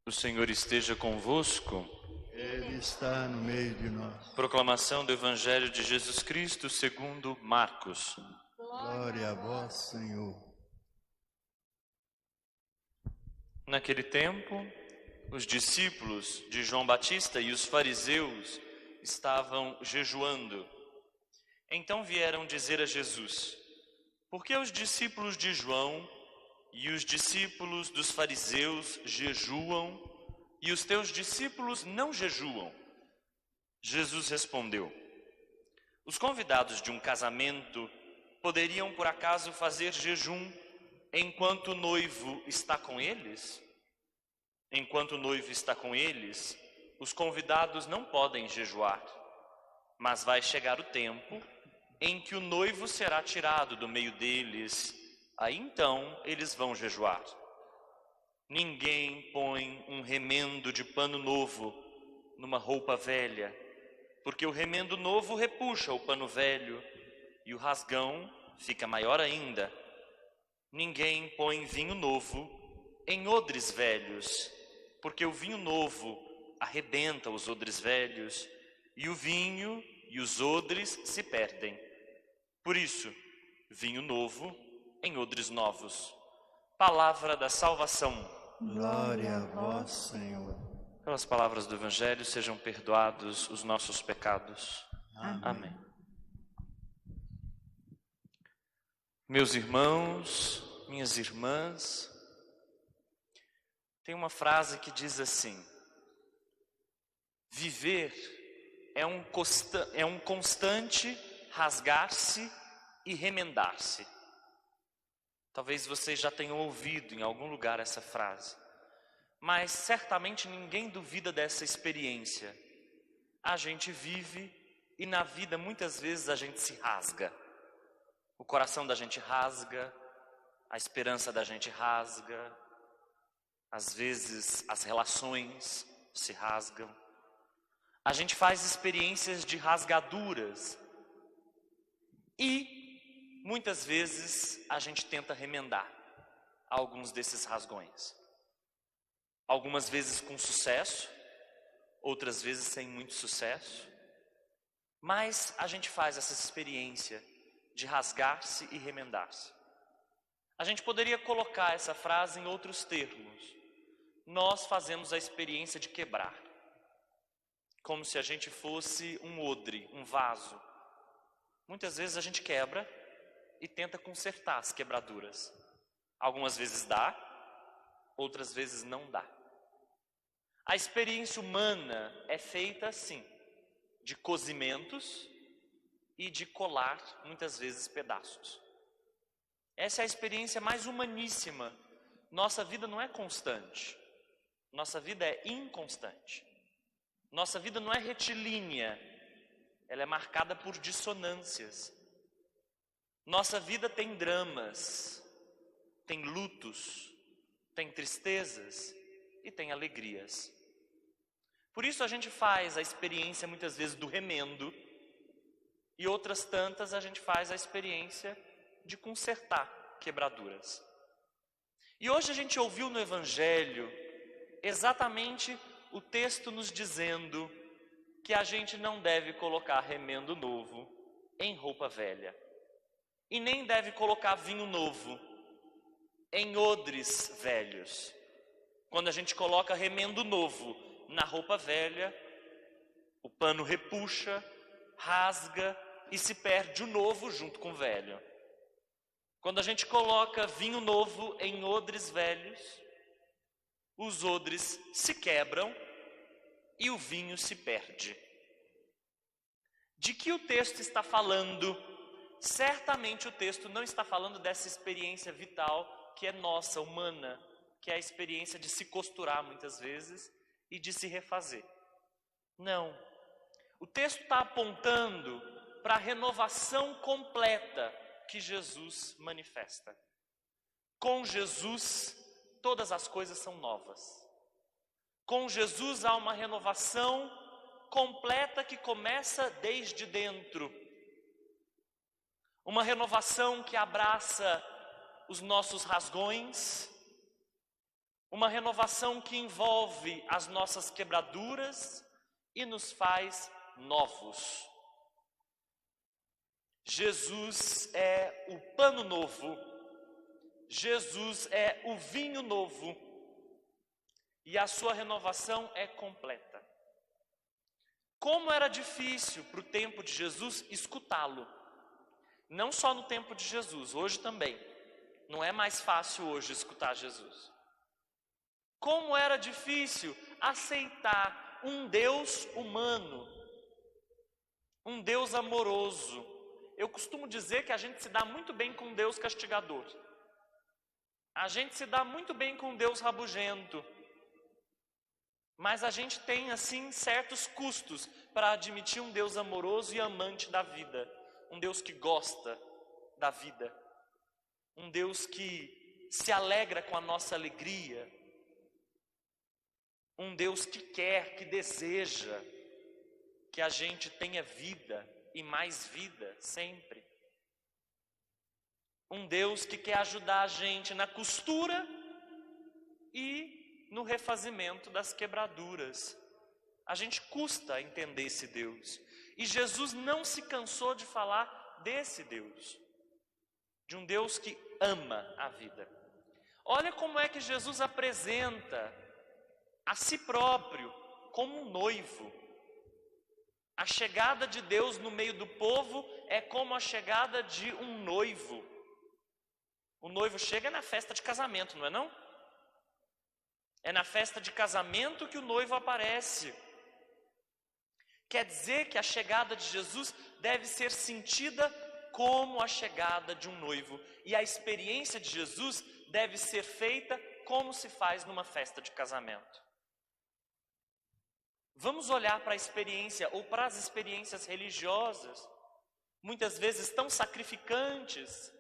O Senhor esteja convosco. Ele está no meio de nós. Proclamação do Evangelho de Jesus Cristo segundo Marcos. Glória a vós, Senhor. Naquele tempo, os discípulos de João Batista e os fariseus estavam jejuando. Então vieram dizer a Jesus: por que os discípulos de João e os discípulos dos fariseus jejuam e os teus discípulos não jejuam? Jesus respondeu: os convidados de um casamento poderiam por acaso fazer jejum enquanto o noivo está com eles? Enquanto o noivo está com eles, os convidados não podem jejuar. Mas vai chegar o tempo em que o noivo será tirado do meio deles. Aí então eles vão jejuar. Ninguém põe um remendo de pano novo numa roupa velha, porque o remendo novo repuxa o pano velho e o rasgão fica maior ainda. Ninguém põe vinho novo em odres velhos, porque o vinho novo arrebenta os odres velhos e o vinho e os odres se perdem. Por isso, vinho novo em odres novos. Palavra da salvação. Glória a vós, Senhor. Pelas palavras do Evangelho sejam perdoados os nossos pecados. Amém. Meus irmãos, minhas irmãs, tem uma frase que diz assim: viver é um constante rasgar-se e remendar-se. Talvez vocês já tenham ouvido em algum lugar essa frase, mas certamente ninguém duvida dessa experiência. A gente vive e na vida muitas vezes a gente se rasga. O coração da gente rasga, a esperança da gente rasga, às vezes as relações se rasgam. A gente faz experiências de rasgaduras e muitas vezes a gente tenta remendar alguns desses rasgões. Algumas vezes com sucesso, outras vezes sem muito sucesso. Mas a gente faz essa experiência de rasgar-se e remendar-se. A gente poderia colocar essa frase em outros termos. Nós fazemos a experiência de quebrar. Como se a gente fosse um odre, um vaso. Muitas vezes a gente quebra e tenta consertar as quebraduras. Algumas vezes dá, outras vezes não dá. A experiência humana é feita assim, de cozimentos e de colar, muitas vezes, pedaços. Essa é a experiência mais humaníssima. Nossa vida não é constante. Nossa vida é inconstante. Nossa vida não é retilínea. Ela é marcada por dissonâncias. Nossa vida tem dramas, tem lutos, tem tristezas e tem alegrias. Por isso a gente faz a experiência muitas vezes do remendo e outras tantas a gente faz a experiência de consertar quebraduras. E hoje a gente ouviu no Evangelho exatamente o texto nos dizendo que a gente não deve colocar remendo novo em roupa velha. E nem deve colocar vinho novo em odres velhos. Quando a gente coloca remendo novo na roupa velha, o pano repuxa, rasga e se perde o novo junto com o velho. Quando a gente coloca vinho novo em odres velhos, os odres se quebram e o vinho se perde. De que o texto está falando? Certamente o texto não está falando dessa experiência vital que é nossa, humana, que é a experiência de se costurar muitas vezes e de se refazer. Não. O texto está apontando para a renovação completa que Jesus manifesta. Com Jesus, todas as coisas são novas. Com Jesus há uma renovação completa que começa desde dentro. Uma renovação que abraça os nossos rasgões, Uma renovação que envolve as nossas quebraduras e nos faz novos. Jesus é o pano novo, Jesus é o vinho novo, e a sua renovação é completa. Como era difícil para o tempo de Jesus escutá-lo, não só no tempo de Jesus, hoje também, não é mais fácil hoje escutar Jesus. Como era difícil aceitar um Deus humano, um Deus amoroso. Eu costumo dizer que a gente se dá muito bem com um Deus castigador. A gente se dá muito bem com um Deus rabugento. Mas a gente tem, assim, certos custos para admitir um Deus amoroso e amante da vida. Um Deus que gosta da vida. Um Deus que se alegra com a nossa alegria. Um Deus que quer, que deseja que a gente tenha vida e mais vida sempre. Um Deus que quer ajudar a gente na costura e no refazimento das quebraduras. A gente custa entender esse Deus. E Jesus não se cansou de falar desse Deus. De um Deus que ama a vida. Olha como é que Jesus apresenta a si próprio como um noivo. A chegada de Deus no meio do povo é como a chegada de um noivo. O noivo chega na festa de casamento, não é não? É na festa de casamento que o noivo aparece. Quer dizer que a chegada de Jesus deve ser sentida como a chegada de um noivo. E a experiência de Jesus deve ser feita como se faz numa festa de casamento. Vamos olhar para a experiência ou para as experiências religiosas, muitas vezes tão sacrificantes,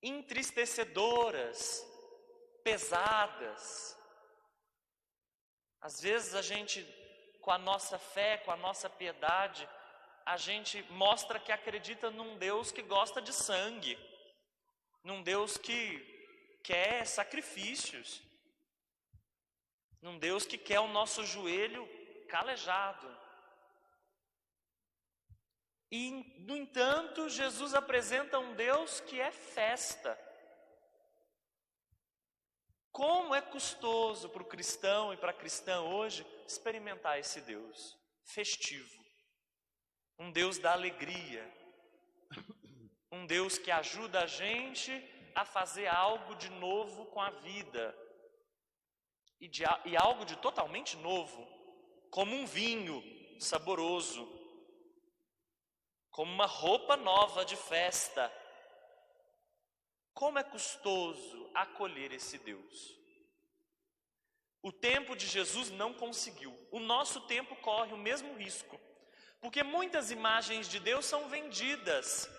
entristecedoras, pesadas. Às vezes a gente, com a nossa fé, com a nossa piedade, a gente mostra que acredita num Deus que gosta de sangue, num Deus que quer sacrifícios, num Deus que quer o nosso joelho calejado. E, no entanto, Jesus apresenta um Deus que é festa. Como é custoso para o cristão e para a cristã hoje experimentar esse Deus festivo. Um Deus da alegria. Um Deus que ajuda a gente a fazer algo de novo com a vida. E algo de totalmente novo, como um vinho saboroso, como uma roupa nova de festa. Como é custoso acolher esse Deus. O tempo de Jesus não conseguiu. O nosso tempo corre o mesmo risco, porque muitas imagens de Deus são vendidas.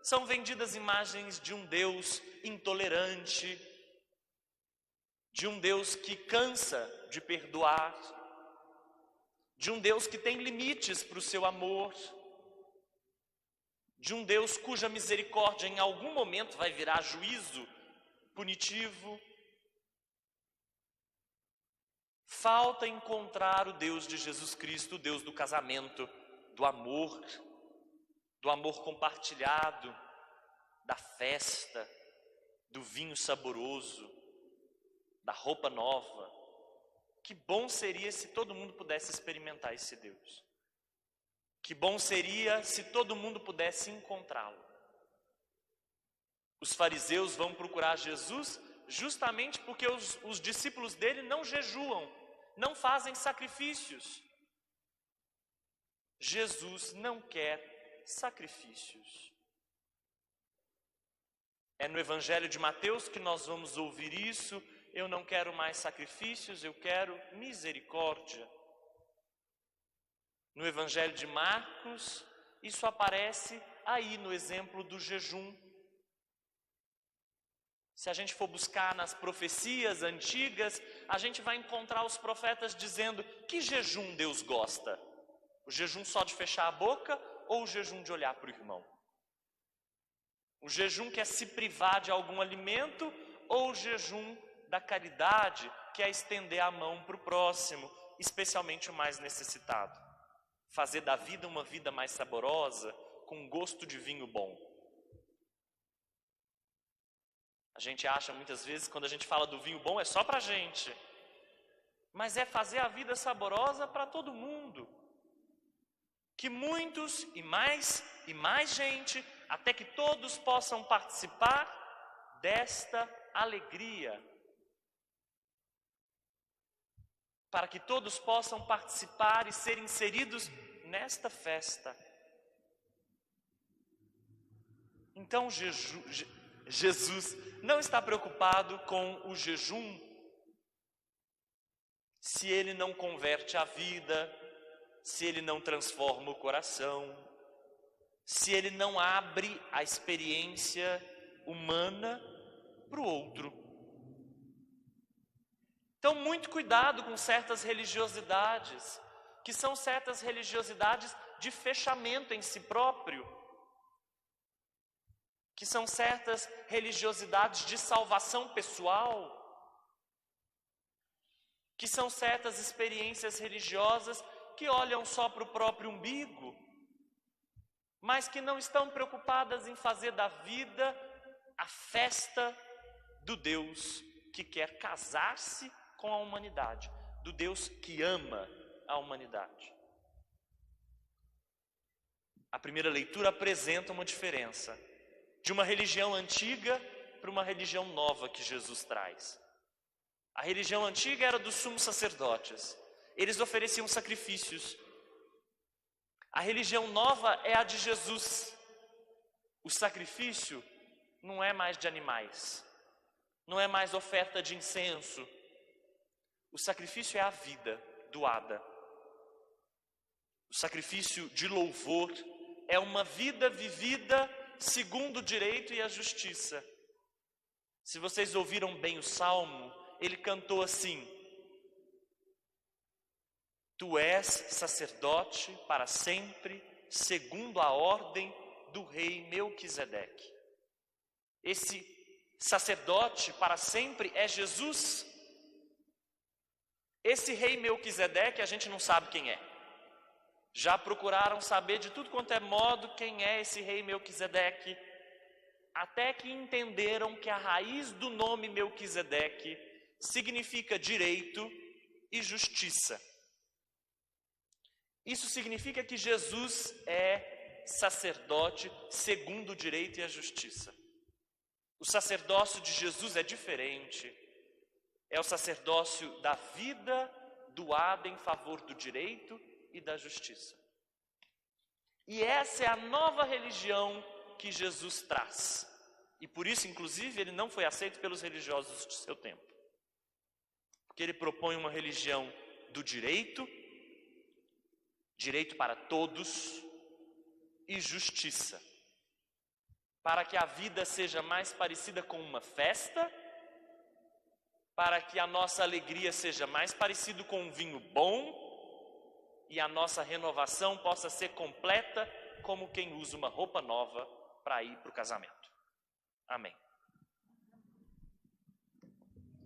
São vendidas imagens de um Deus intolerante, de um Deus que cansa de perdoar, de um Deus que tem limites para o seu amor, de um Deus cuja misericórdia em algum momento vai virar juízo punitivo. Falta encontrar o Deus de Jesus Cristo, o Deus do casamento, do amor compartilhado, da festa, do vinho saboroso, da roupa nova. Que bom seria se todo mundo pudesse experimentar esse Deus. Que bom seria se todo mundo pudesse encontrá-lo. Os fariseus vão procurar Jesus justamente porque os discípulos dele não jejuam, não fazem sacrifícios. Jesus não quer sacrifícios. É no Evangelho de Mateus que nós vamos ouvir isso. Eu não quero mais sacrifícios, eu quero misericórdia. No Evangelho de Marcos, isso aparece aí no exemplo do jejum. Se a gente for buscar nas profecias antigas, a gente vai encontrar os profetas dizendo que jejum Deus gosta. O jejum só de fechar a boca ou o jejum de olhar para o irmão? O jejum que é se privar de algum alimento ou o jejum da caridade, que é estender a mão para o próximo, especialmente o mais necessitado. Fazer da vida uma vida mais saborosa, com gosto de vinho bom. A gente acha muitas vezes, quando a gente fala do vinho bom, é só para a gente. Mas é fazer a vida saborosa para todo mundo. Que muitos e mais gente, até que todos possam participar desta alegria. Para que todos possam participar e ser inseridos nesta festa. Então Jesus não está preocupado com o jejum, se ele não converte a vida, se ele não transforma o coração, se ele não abre a experiência humana para o outro. Então, muito cuidado com certas religiosidades, que são certas religiosidades de fechamento em si próprio, que são certas religiosidades de salvação pessoal, que são certas experiências religiosas que olham só para o próprio umbigo, mas que não estão preocupadas em fazer da vida a festa do Deus que quer casar-se com a humanidade, do Deus que ama a humanidade. A primeira leitura apresenta uma diferença de uma religião antiga para uma religião nova que Jesus traz. A religião antiga era dos sumos sacerdotes. Eles ofereciam sacrifícios. A religião nova é a de Jesus. O sacrifício não é mais de animais. Não é mais oferta de incenso. O sacrifício é a vida doada. O sacrifício de louvor é uma vida vivida segundo o direito e a justiça. Se vocês ouviram bem o Salmo, ele cantou assim: Tu és sacerdote para sempre, segundo a ordem do rei Melquisedeque. Esse sacerdote para sempre é Jesus. Esse rei Melquisedeque a gente não sabe quem é. Já procuraram saber de tudo quanto é modo quem é esse rei Melquisedeque, até que entenderam que a raiz do nome Melquisedeque significa direito e justiça. Isso significa que Jesus é sacerdote segundo o direito e a justiça. O sacerdócio de Jesus é diferente. É o sacerdócio da vida doada em favor do direito e da justiça. E essa é a nova religião que Jesus traz. E por isso, inclusive, ele não foi aceito pelos religiosos de seu tempo. Porque ele propõe uma religião do direito, direito para todos, e justiça. Para que a vida seja mais parecida com uma festa, para que a nossa alegria seja mais parecida com um vinho bom, e a nossa renovação possa ser completa como quem usa uma roupa nova para ir para o casamento. Amém.